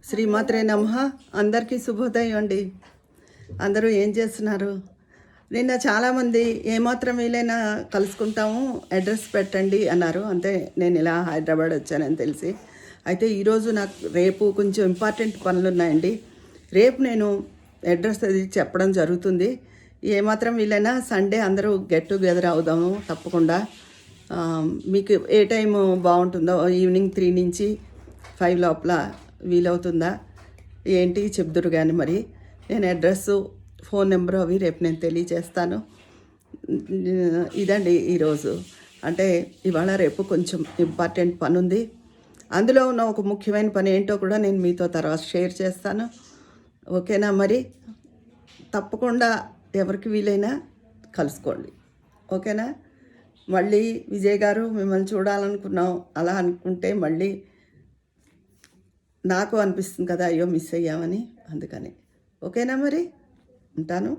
శ్రీమాత్రే నమః. అందరికీ శుభోదయం అండి. అందరూ ఏం చేస్తున్నారు? నిన్న చాలామంది ఏమాత్రం వీలైనా కలుసుకుంటాము, అడ్రస్ పెట్టండి అన్నారు. అంతే, నేను ఇలా హైదరాబాద్ వచ్చానని తెలిసి. అయితే ఈరోజు నాకు రేపు కొంచెం ఇంపార్టెంట్ పనులు ఉన్నాయండి. రేపు నేను అడ్రస్ అది చెప్పడం జరుగుతుంది. ఏమాత్రం వీలైనా సండే అందరూ గెట్ టుగెదర్ అవుదాము తప్పకుండా. మీకు ఏ టైం బాగుంటుందో, ఈవినింగ్ 3 నుంచి 5 లోపల వీలవుతుందా ఏంటి చెప్దురు. కానీ మరి నేను అడ్రస్సు, ఫోన్ నెంబరు అవి రేపు నేను తెలియజేస్తాను. ఇదండి ఈరోజు. అంటే ఇవాళ రేపు కొంచెం ఇంపార్టెంట్ పని ఉంది. అందులో ఉన్న ఒక ముఖ్యమైన పని ఏంటో కూడా నేను మీతో తర్వాత షేర్ చేస్తాను. ఓకేనా? మరి తప్పకుండా ఎవరికి వీలైనా కలుసుకోండి. ఓకేనా? మళ్ళీ విజయ్ గారు మిమ్మల్ని చూడాలనుకున్నాం అలా అనుకుంటే మళ్ళీ నాకు అనిపిస్తుంది కదా, అయ్యో మిస్ అయ్యామని. అందుకని ఓకేనా? మరి ఉంటాను.